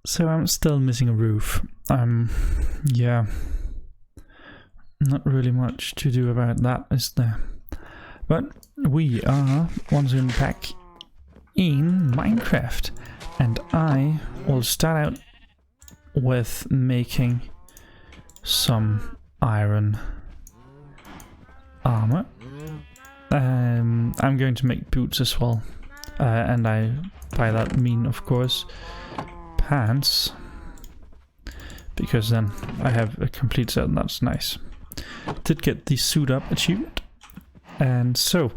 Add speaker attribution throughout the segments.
Speaker 1: So I'm still missing a roof. Yeah, not really much to do about that, is there? But we are once again back in Minecraft, and I will start out with making some iron armor. I'm going to make boots as well, and I by that mean, of course, pants, because then I have a complete set, and that's nice. Did get the suit up achievement, and so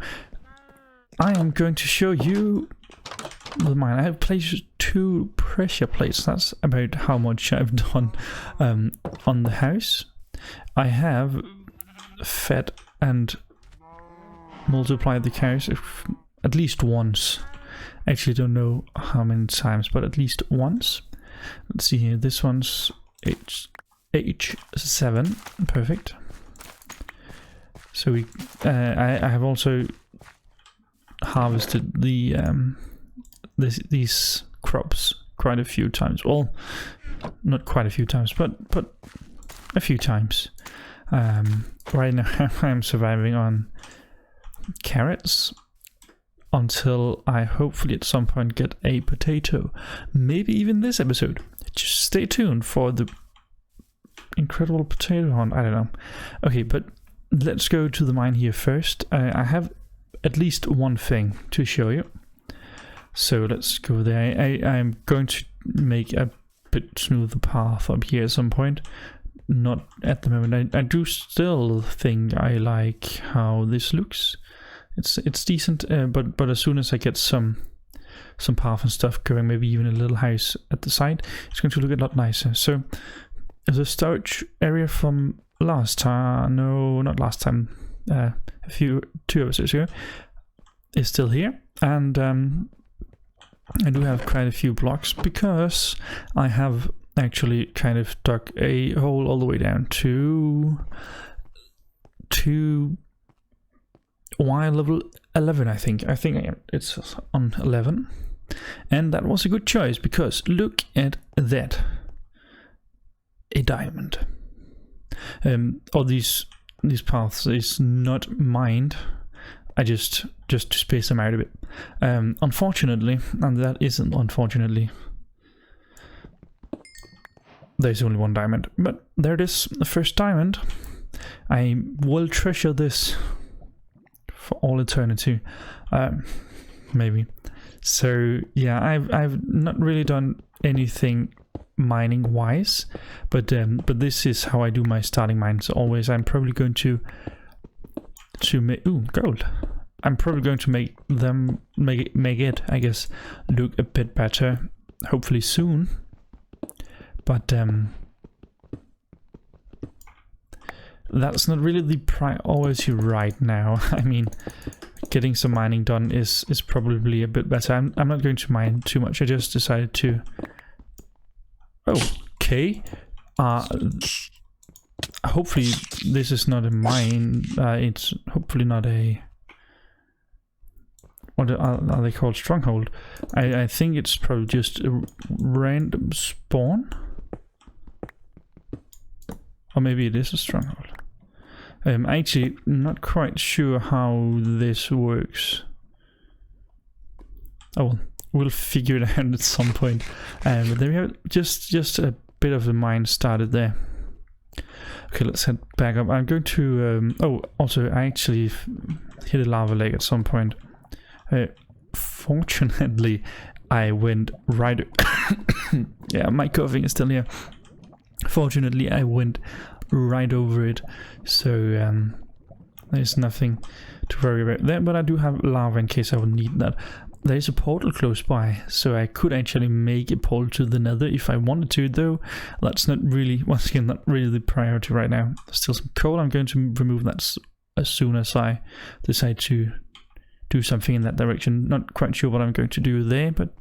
Speaker 1: I am going to show you the mine. I have placed 2 pressure plates. That's about how much I've done on the house. I have fed and multiplied the cows at least once. I actually don't know how many times, but at least once. Let's see here. This one's H7. Perfect. So we, I have also harvested the these crops quite a few times. Well, not quite a few times, but a few times. Right now I'm surviving on carrots until I hopefully at some point get a potato. Maybe even this episode. Just stay tuned for the incredible potato hunt. I don't know. Okay, but let's go to the mine here first. I have at least one thing to show you. So let's go there. I'm going to make a bit smoother path up here at some point. Not at the moment. I do still think I like how this looks. It's decent, but as soon as I get some path and stuff going, maybe even a little house at the side, it's going to look a lot nicer. So the storage area from last time, no, not last time, 2 episodes ago, is still here, and I do have quite a few blocks because I have actually kind of dug a hole all the way down to Y level 11, I think it's on 11, and that was a good choice because look at that, a diamond. All these paths is not mined. I just to space them out a bit. Unfortunately, and that isn't unfortunately, there's only 1 diamond, but there it is, the first diamond. I will treasure this for all eternity, maybe. So yeah, I've not really done anything mining wise, but this is how I do my starting mines always. I'm probably going to make gold. I'm probably going to make it, I guess, look a bit better, hopefully soon. But that's not really the priority right now. I mean, getting some mining done is probably a bit better. I'm not going to mine too much. I just decided to. Okay. Hopefully this is not a mine. It's hopefully not a. What are they called? Stronghold. I think it's probably just a random spawn. Or maybe it is a stronghold. I'm actually not quite sure how this works. Oh well, we'll figure it out at some point. But there we have just a bit of the mine started there. Okay, let's head back up. I'm going to also I actually hit a lava lake at some point. Fortunately I went right yeah, my coughing is still here. Fortunately I went right over it, so there's nothing to worry about there, but I do have lava in case I would need that. There's a portal close by, so I could actually make a portal to the nether if I wanted to, though that's not really, once again, not really the priority right now. There's still some coal. I'm going to remove that as soon as I decide to do something in that direction. Not quite sure what I'm going to do there, but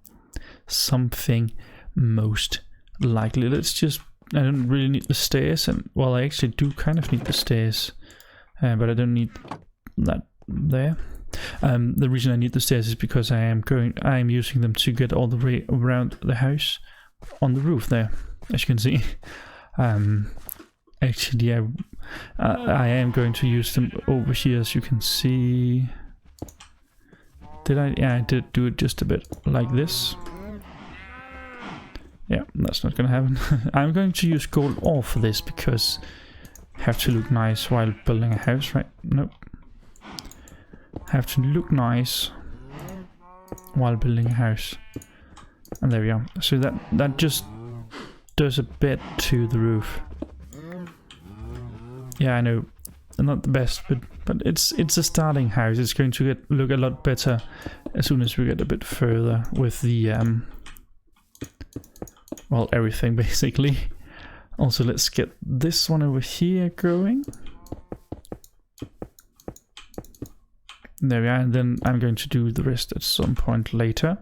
Speaker 1: something most likely. Let's just, I don't really need the stairs, and well, I actually do kind of need the stairs, but I don't need that there. The reason I need the stairs is because I am using them to get all the way around the house on the roof there, as you can see. Actually, I am going to use them over here, as you can see. Did I? Yeah, I did do it just a bit like this. Yeah, that's not gonna happen. I'm going to use gold ore for this because have to look nice while building a house, right? Nope. Have to look nice while building a house. And there we are. So that just does a bit to the roof. Yeah, I know, not the best, but it's a starting house. It's going to look a lot better as soon as we get a bit further with the well, everything basically. Also, let's get this one over here going. There we are, and then I'm going to do the rest at some point later.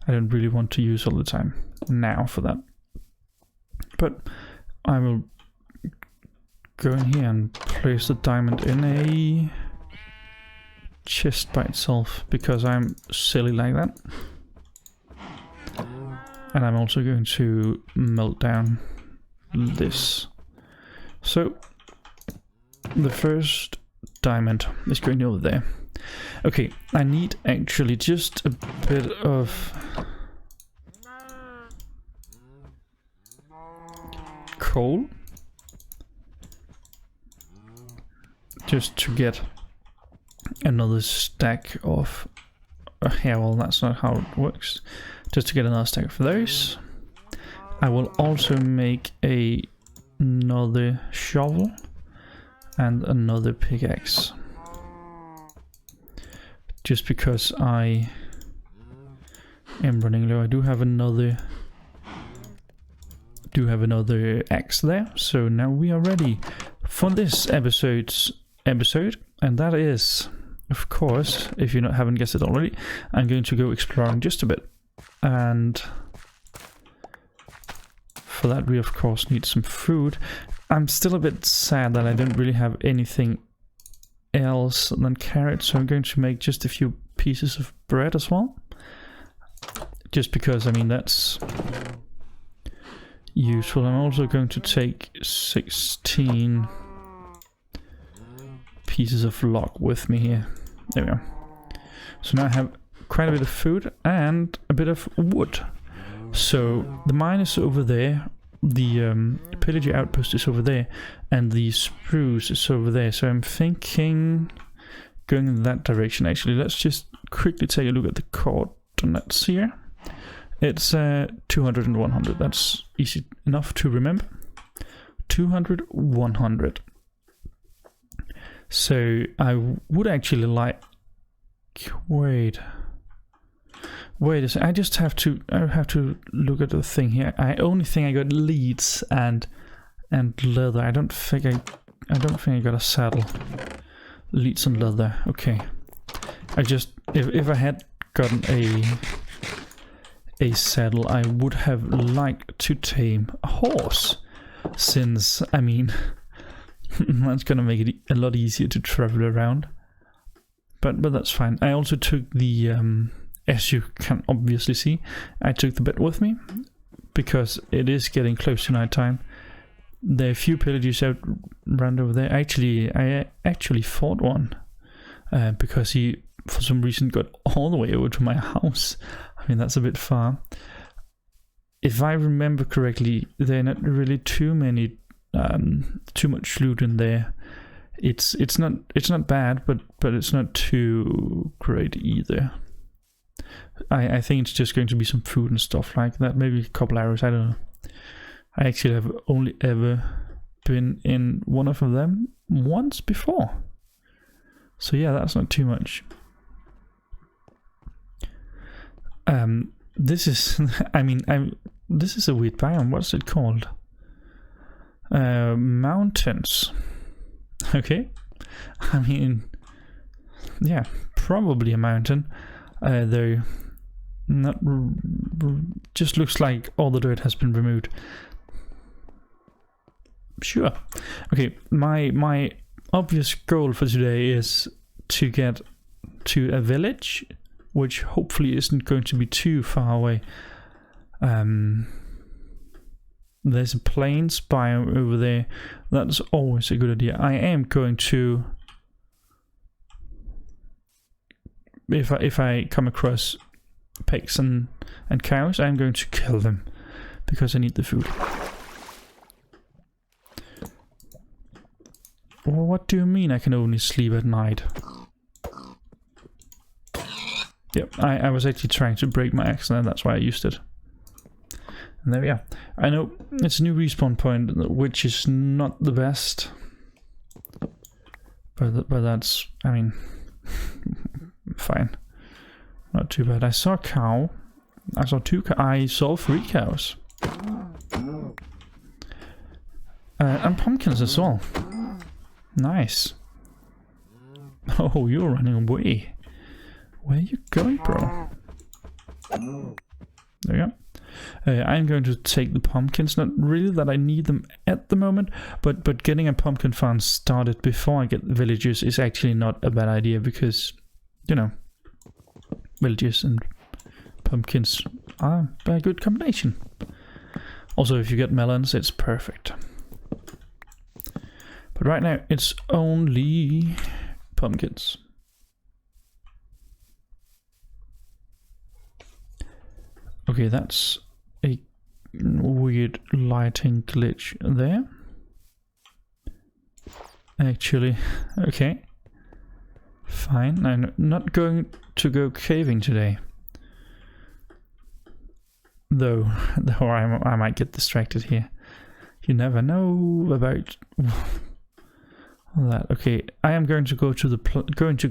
Speaker 1: I don't really want to use all the time now for that. But I will go in here and place the diamond in a chest by itself because I'm silly like that. And I'm also going to melt down this. So the first diamond is going over there. Okay, I need actually just a bit of coal just to get another stack of yeah, well, that's not how it works. Just to get another stack of those. I will also make another shovel and another pickaxe. Just because I am running low. I do have another axe there. So now we are ready for this episode, and that is, of course, if you haven't guessed it already, I'm going to go exploring just a bit. And for that we of course need some food. I'm still a bit sad that I don't really have anything else than carrots, so I'm going to make just a few pieces of bread as well. Just because, I mean, that's useful. I'm also going to take 16 pieces of log with me here. There we go. So now I have quite a bit of food and a bit of wood. So the mine is over there, the pillager outpost is over there, and the spruce is over there. So I'm thinking going in that direction. Actually, let's just quickly take a look at the coordinates here. It's 200 and 100. That's easy enough to remember. 200, 100. So I would actually like... Wait a second. I have to look at the thing here. I only think I got leads and leather. I don't think I got a saddle. Leads and leather. Okay. If I had gotten a saddle, I would have liked to tame a horse, since, I mean, that's gonna make it a lot easier to travel around. But that's fine. I also took the as you can obviously see, I took the bed with me because it is getting close to night time. There are a few pillagers out around over there. I actually fought one because he, for some reason, got all the way over to my house. I mean, that's a bit far. If I remember correctly, there are not really too much loot in there. It's not bad, but it's not too great either. I think it's just going to be some food and stuff like that. Maybe a couple arrows, I don't know. I actually have only ever been in one of them once before. So yeah, that's not too much. This is, this is a weird biome. What's it called? Mountains. Okay. I mean, yeah, probably a mountain. Though not just looks like all the dirt has been removed. Sure. Okay, my obvious goal for today is to get to a village, which hopefully isn't going to be too far away. there's a plains biome over there. That's always a good idea. I am going to, if I come across pigs and cows, I'm going to kill them because I need the food. Well, what do you mean I can only sleep at night? Yep, I was actually trying to break my axe and that's why I used it. And there we are. I know it's a new respawn point, which is not the best. But that's, I mean, fine. Not too bad. I saw a cow. I saw I saw 3 cows. And pumpkins as well. Nice. Oh, you're running away. Where are you going, bro? There you go. I'm going to take the pumpkins. Not really that I need them at the moment, but getting a pumpkin farm started before I get the villagers is actually not a bad idea because, you know, villagers and pumpkins are a good combination. Also, if you get melons, it's perfect. But right now, it's only pumpkins. Okay, that's a weird lighting glitch there. Actually, okay. Fine, I'm not going to go caving today. Though I might get distracted here. You never know about all that. Okay, I am going to go to the going to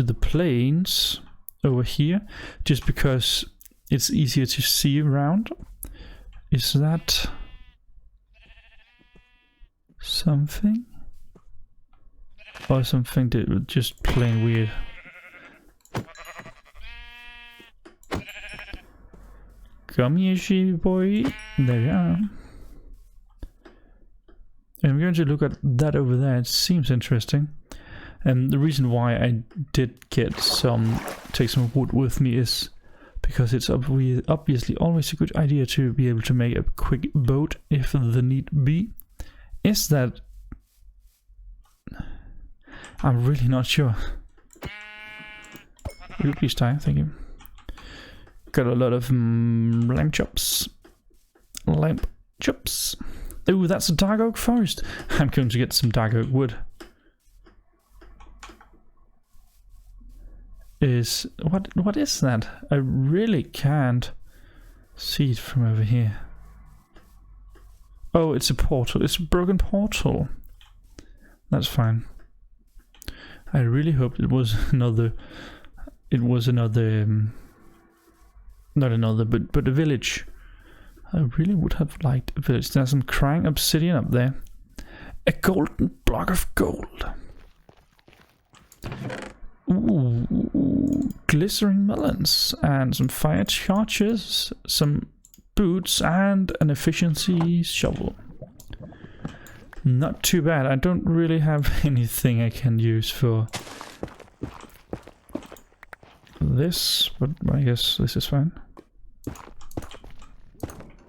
Speaker 1: the plains over here, just because it's easier to see around. Is that something? Or something that was just plain weird? Come here, sheep boy. There you are. And I'm going to look at that over there. It seems interesting. And the reason why I did take some wood with me is because it's obviously always a good idea to be able to make a quick boat if the need be. Is that... I'm really not sure. Will you please die? Thank you. Got a lot of lamb chops. Lamb chops. Oh, that's a dark oak forest. I'm going to get some dark oak wood. What is that? I really can't see it from over here. Oh, it's a portal. It's a broken portal. That's fine. I really hoped it was another. It was another. Not another, but a village. I really would have liked a village. There's some crying obsidian up there. A golden block of gold. Ooh, glycerin melons and some fire charges, some boots, and an efficiency shovel. Not too bad. I don't really have anything I can use for this, but I guess this is fine.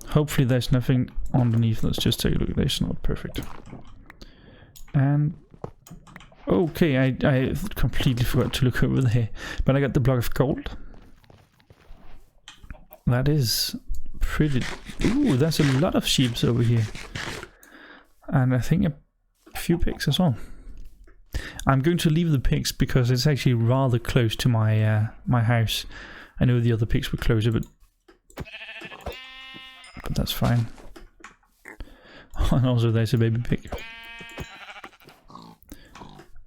Speaker 1: Hopefully there's nothing underneath. Let's just take a look. There's not perfect. And okay, I completely forgot to look over there, but I got the block of gold. That is pretty... Ooh, there's a lot of sheep over here. And I think a few pigs as well. I'm going to leave the pigs because it's actually rather close to my my house. I know the other pigs were closer, but that's fine. And also there's a baby pig.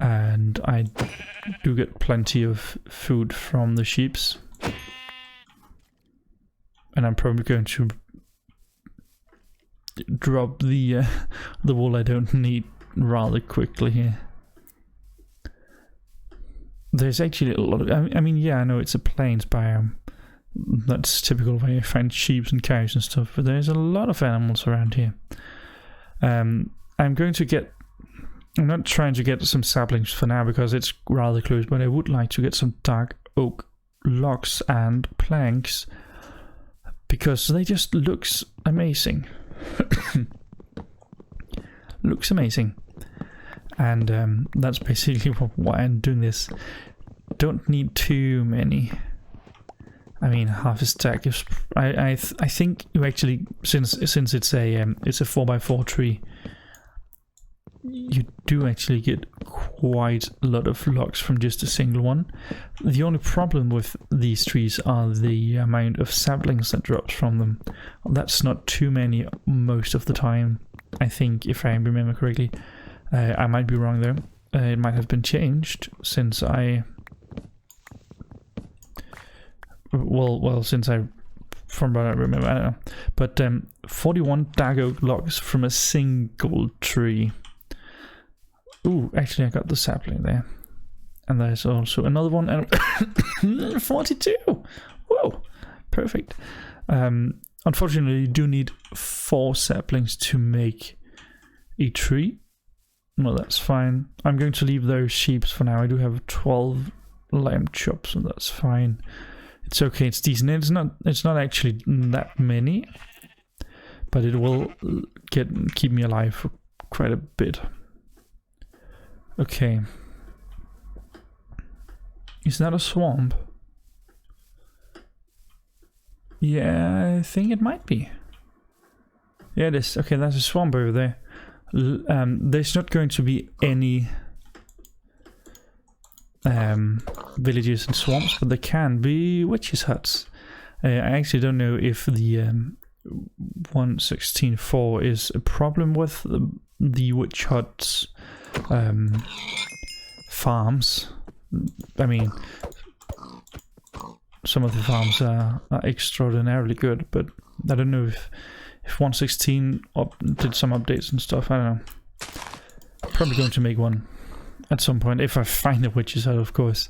Speaker 1: And I do get plenty of food from the sheeps. And I'm probably going to drop the wool I don't need rather quickly here. There's actually a lot of... I mean, yeah, I know it's a plains biome. That's typical where you find sheep and cows and stuff, but there's a lot of animals around here. I'm going to get... I'm not trying to get some saplings for now because it's rather close, but I would like to get some dark oak logs and planks because they just looks amazing. Looks amazing. And that's basically why I'm doing this. Don't need too many. I mean, half a stack is. I think you actually, since it's a 4x4 tree, you do actually get quite a lot of logs from just a single one. The only problem with these trees are the amount of saplings that drops from them. That's not too many most of the time, I think, if I remember correctly. I might be wrong though. It might have been changed since since from what I remember, I don't know. But 41 dark oak logs from a single tree. Ooh, actually I got the sapling there. And there's also another one, and 42! Whoa, perfect. Unfortunately, you do need 4 saplings to make a tree. Well, that's fine. I'm going to leave those sheep for now. I do have 12 lamb chops, and that's fine. It's okay, it's decent. It's not actually that many, but it will keep me alive for quite a bit. Okay. Is that a swamp? Yeah, I think it might be. Yeah, it is. Okay, that's a swamp over there. There's not going to be any villages and swamps, but there can be witches' huts. I actually don't know if the 1.16.4 is a problem with the witch huts farms. I mean, some of the farms are extraordinarily good, but I don't know if 1.16 did some updates and stuff. I don't know. Probably going to make one at some point if I find a witch's hut, of course.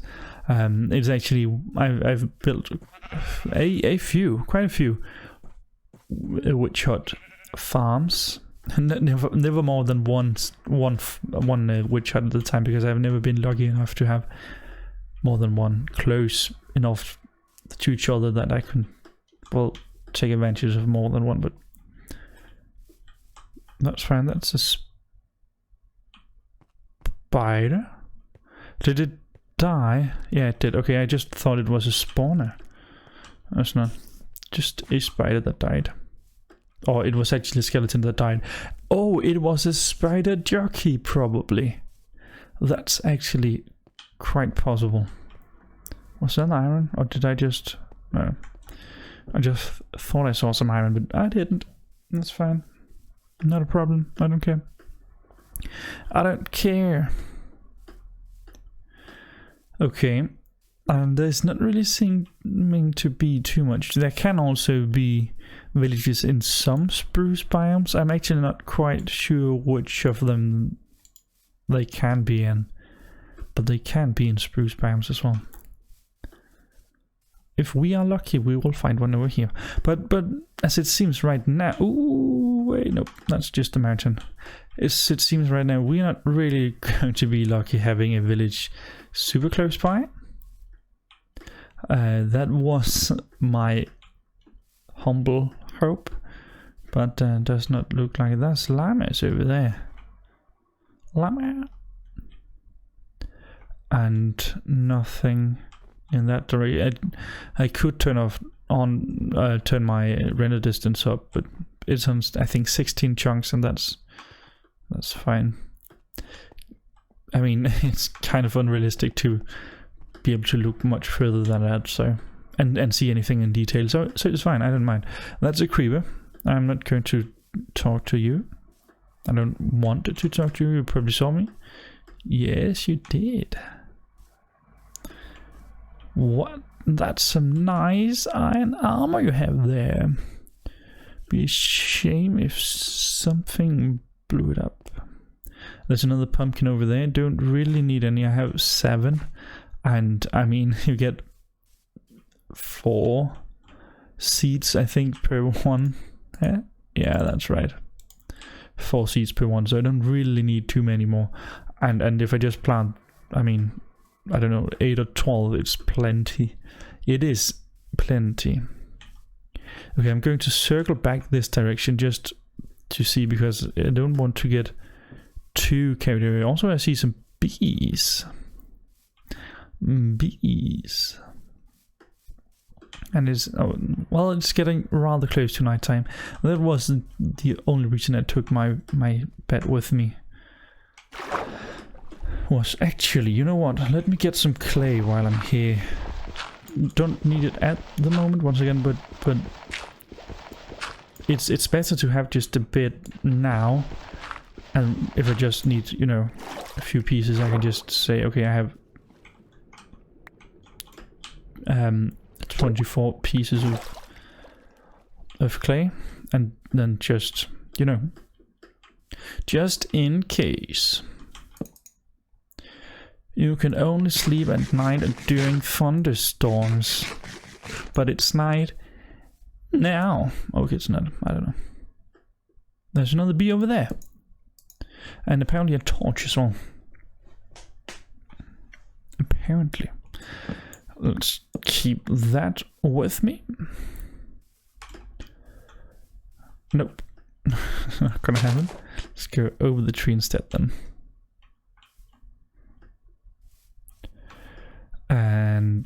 Speaker 1: It's actually I've built quite a few witch hut farms. Never more than one witch hut at a time, because I've never been lucky enough to have more than one close enough to each other that I can, well, take advantage of more than one. But that's fine. That's a spider. Did it die? Yeah, it did. Okay, I just thought it was a spawner. That's not. Just a spider that died. Or it was actually a skeleton that died. Oh, it was a spider jockey, probably. That's actually quite possible. Was that iron? Or did I just... No. I just thought I saw some iron, but I didn't. That's fine. Not a problem. I don't care. I don't care. Okay. And there's not really seeming to be too much. There can also be villages in some spruce biomes. I'm actually not quite sure which of them they can be in, but they can be in spruce biomes as well. If we are lucky, we will find one over here. But as it seems right now... Ooh, wait, nope, that's just a mountain. As it seems right now, we're not really going to be lucky having a village super close by. That was my humble hope, but does not look like it. That's llamas over there. Llama. And nothing in that direction. I could turn my render distance up, but it's on, I think, 16 chunks, and that's fine. I mean, it's kind of unrealistic to be able to look much further than that, so and see anything in detail, so it's fine. I don't mind. That's a creeper. I'm not going to talk to you. I don't want to talk to you. You probably saw me. Yes, you did. What? That's some nice iron armor you have there. Be a shame if something blew it up. There's another pumpkin over there. Don't really need any. I have 7. And I mean, you get 4 seeds, I think, per one. Yeah, that's right. 4 seeds per one, so I don't really need too many more. And if I just plant, I mean, I don't know, 8 or 12, it's plenty. It is plenty. Okay, I'm going to circle back this direction just to see, because I don't want to get too carried away. Also, I see some bees. Bees. And it's, oh, well, it's getting rather close to nighttime. That was the only reason I took my bed with me. Was actually, you know what? Let me get some clay while I'm here. Don't need it at the moment, once again, but it's better to have just a bit now. And if I just need, you know, a few pieces, I can just say, okay, I have 24 pieces of clay, and then just, you know, just in case. You can only sleep at night during thunderstorms, but it's night now. Okay, it's not. I don't know. There's another bee over there, and apparently a torch as well. Apparently. Let's keep that with me. Nope. Not gonna happen. Let's go over the tree instead then. And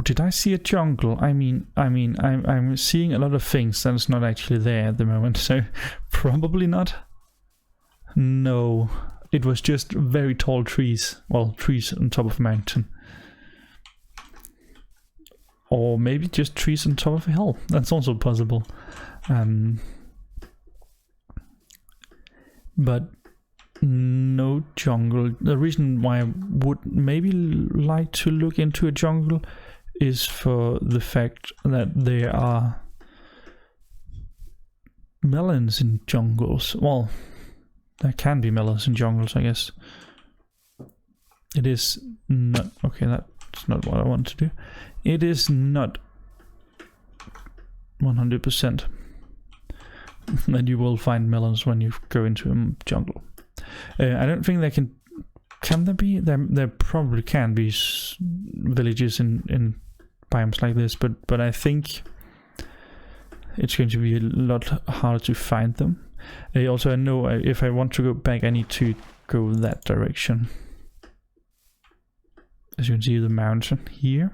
Speaker 1: did I see a jungle? I'm seeing a lot of things that's not actually there at the moment, so probably not. No, it was just very tall trees. Well, trees on top of a mountain. Or maybe just trees on top of a hill. That's also possible. But no jungle. The reason why I would maybe like to look into a jungle is for the fact that there are melons in jungles. Well, there can be melons in jungles, I guess. It is not... Okay, that's not what I want to do. It is not 100% that you will find melons when you go into a jungle. I don't think there can there be? There probably can be villages in biomes like this, but I think it's going to be a lot harder to find them. Also, I know if I want to go back, I need to go that direction. As you can see, the mountain here.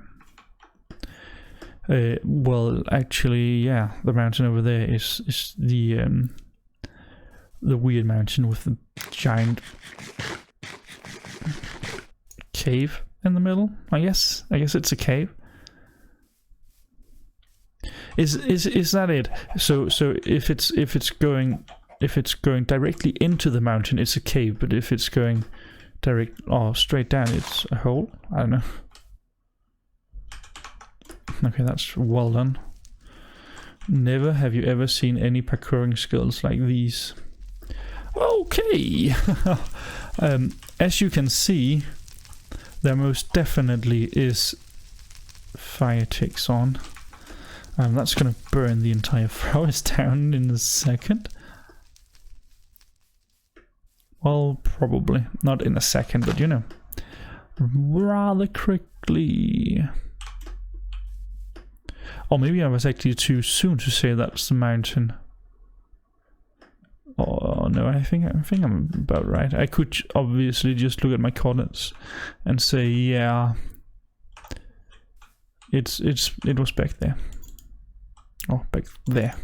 Speaker 1: Well, actually, yeah, the mountain over there is the weird mountain with the giant cave in the middle. I guess it's a cave. Is that it? So if it's going directly into the mountain, it's a cave. But if it's going direct or straight down, it's a hole. I don't know. Okay, that's well done. Never have you ever seen any parkouring skills like these. Okay. As you can see, there most definitely is fire ticks on. That's gonna burn the entire forest down in a second. Well, probably not in a second, but you know, rather quickly. Or maybe I was actually too soon to say that's the mountain. Oh no, I think I'm about right. I could obviously just look at my coordinates and say, yeah, it was back there. Oh, back there.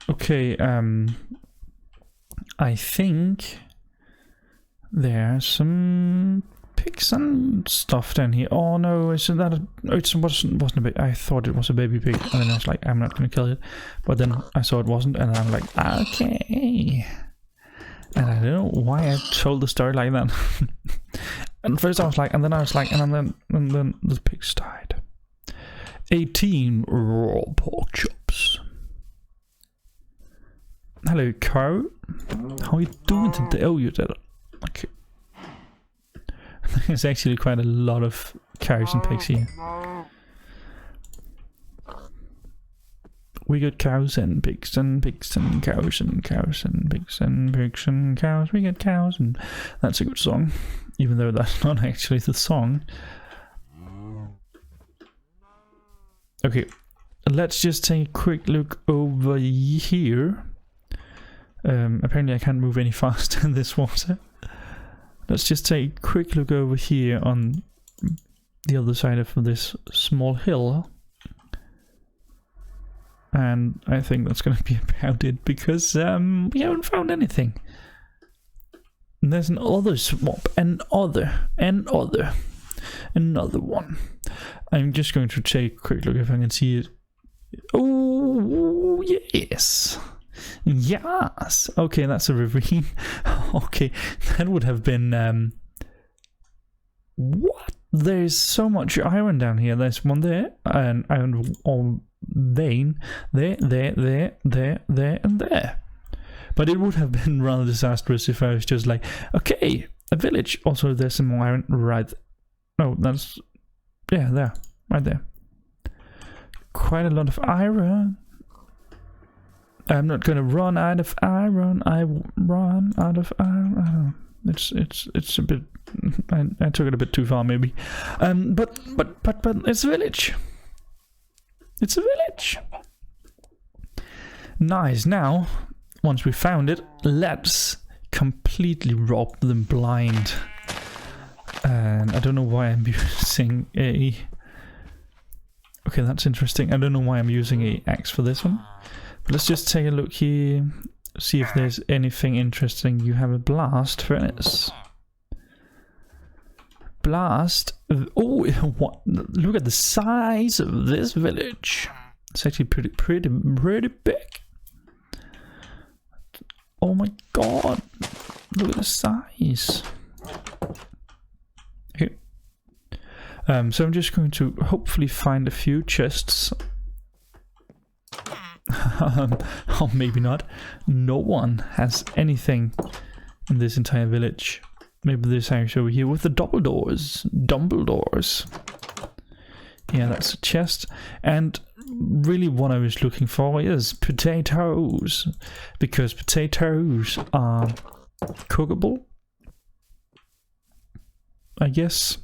Speaker 1: Okay, I think there's some pigs and stuff down here. Oh no, isn't that it wasn't a baby. I thought it was a baby pig, and then I was like, I'm not gonna kill it. But then I saw it wasn't, and I'm like, okay. And I don't know why I told the story like that. And first I was like, and then the pigs died. 18 raw pork chops. Hello, cow. How are you doing today? Oh, you did it. Okay. There's actually quite a lot of cows and pigs here. We got cows and pigs and pigs and cows and cows and pigs and pigs and cows. We got cows, and that's a good song, even though that's not actually the song. Okay, let's just take a quick look over here. Apparently I can't move any faster in this water. Let's just take a quick look over here on the other side of this small hill. And I think that's gonna be about it, because we haven't found anything. And there's another swamp, another one. I'm just going to take a quick look if I can see it. Oh, yes. Yes. Okay, that's a ravine. Okay, that would have been... What? There's so much iron down here. There's one there, and iron vein. There, and there. But it would have been rather disastrous if I was just like, okay, a village. Also, there's some more iron right... Oh, that's... Yeah, there. Right there. Quite a lot of iron. I'm not gonna run out of iron. I run out of iron. I don't know. It's a bit... I took it a bit too far, maybe. But it's a village. It's a village. Nice. Now, once we found it, let's completely rob them blind. And I don't know why I'm using a... Okay, that's interesting. I don't know why I'm using a axe for this one. But let's just take a look here. See if there's anything interesting. You have a blast furnace. Blast. Oh, what? Look at the size of this village. It's actually pretty big. Oh my god. Look at the size. Okay. So I'm just going to hopefully find a few chests. Or maybe not. No one has anything in this entire village. Maybe this house over here with the double doors. Yeah, that's a chest. And really what I was looking for is potatoes. Because potatoes are cookable, I guess.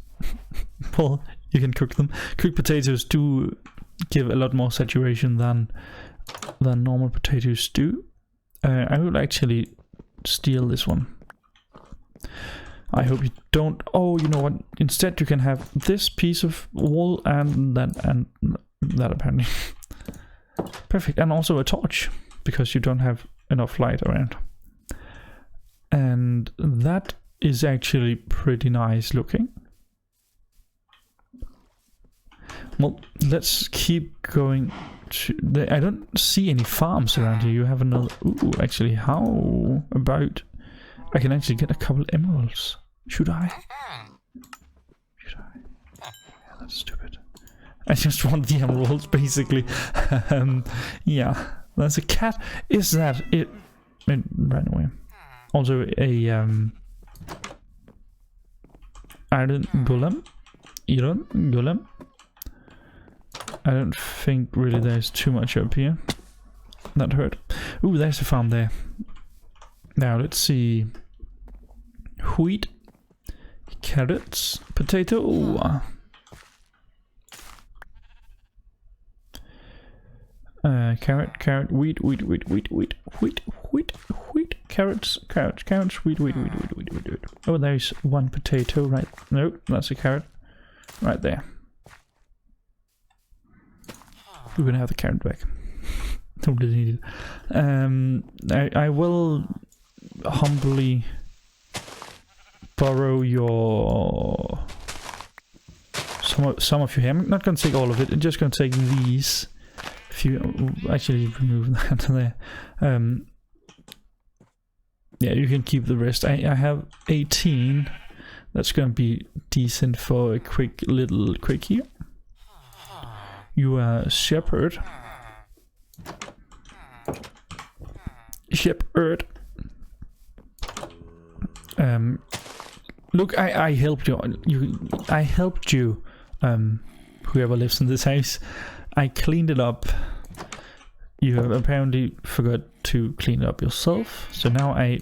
Speaker 1: Well, you can cook them. Cooked potatoes do give a lot more saturation than normal potatoes do. I will actually steal this one. I hope you don't... Oh, you know what? Instead you can have this piece of wool and that apparently. Perfect. And also a torch, because you don't have enough light around. And that is actually pretty nice looking. Well, let's keep going. I don't see any farms around here. You have another... Ooh, actually, how about... I can actually get a couple emeralds. Should I? Yeah, that's stupid. I just want the emeralds, basically. Yeah, that's a cat. Is that it? It ran away. Also, a iron golem. Iron golem. I don't think really there's too much up here. That hurt. Ooh, there's a farm there. Now let's see. Wheat, carrots, potato. Carrot, wheat, carrots, wheat. Oh, there's one potato, right? No, that's a carrot. Right there. We're gonna have the carrot back. Don't really need it. I will humbly borrow your some of your hair. I'm not gonna take all of it. I'm just gonna take these. If you actually remove that there. Yeah, you can keep the rest. I have 18. That's gonna be decent for a quick here. You are shepherd. Look, I helped you. I helped you. Whoever lives in this house, I cleaned it up. You have apparently forgot to clean it up yourself. So now I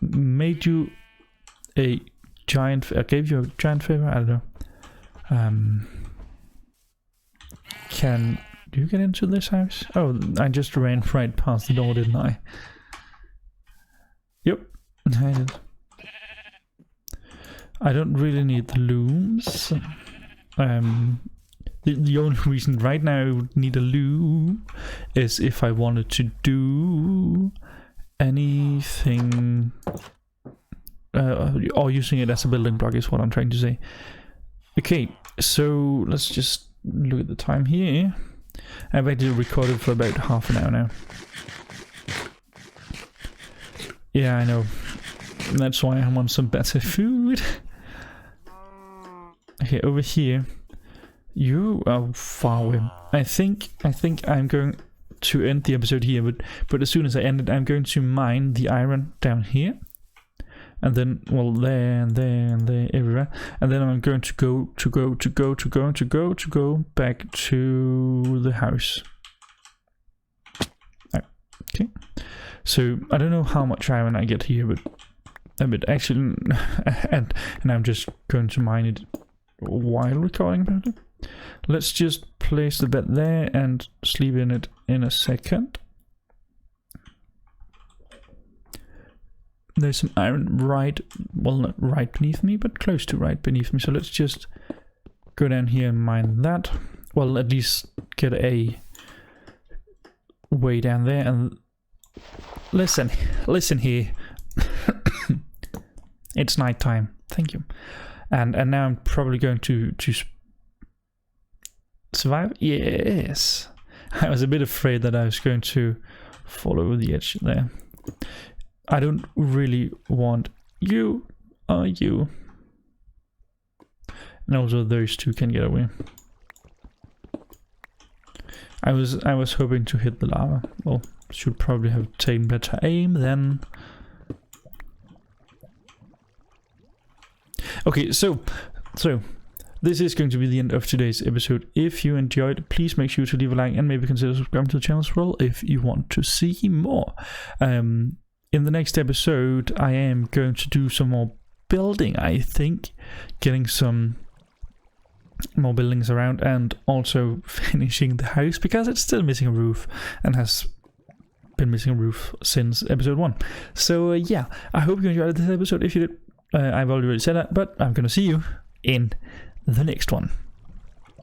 Speaker 1: made you a giant. I gave you a giant favor. I don't know. can you get into this house? Oh, I just ran right past the door, didn't I? Yep, I did. I don't really need the looms. The only reason right now I would need a loom is if I wanted to do anything, or using it as a building block is what I'm trying to say. Okay, so let's just look at the time here. I've actually recorded for about half an hour now. Yeah, I know. That's why I want some better food. Okay, over here. You are far away. I think I'm going to end the episode here, but as soon as I end it, I'm going to mine the iron down here. And then, well, there and there and there, everywhere. And then I'm going to go back to the house. Okay. So I don't know how much iron I get here, but actually, and I'm just going to mine it while recording about it. Let's just place the bed there and sleep in it in a second. There's some iron not right beneath me, but close to right beneath me. So let's just go down here and mine that. Well, at least get a way down there. And listen here. It's night time. Thank you. And now I'm probably going to survive. Yes. I was a bit afraid that I was going to fall over the edge there. I don't really want you or you. And also those two can get away. I was hoping to hit the lava. Well, should probably have taken better aim then. Okay, so this is going to be the end of today's episode. If you enjoyed, please make sure to leave a like and maybe consider subscribing to the channel as well if you want to see more. In the next episode, I am going to do some more building, I think. Getting some more buildings around and also finishing the house because it's still missing a roof and has been missing a roof since episode 1. So yeah, I hope you enjoyed this episode. If you did, I've already said that, but I'm going to see you in the next one.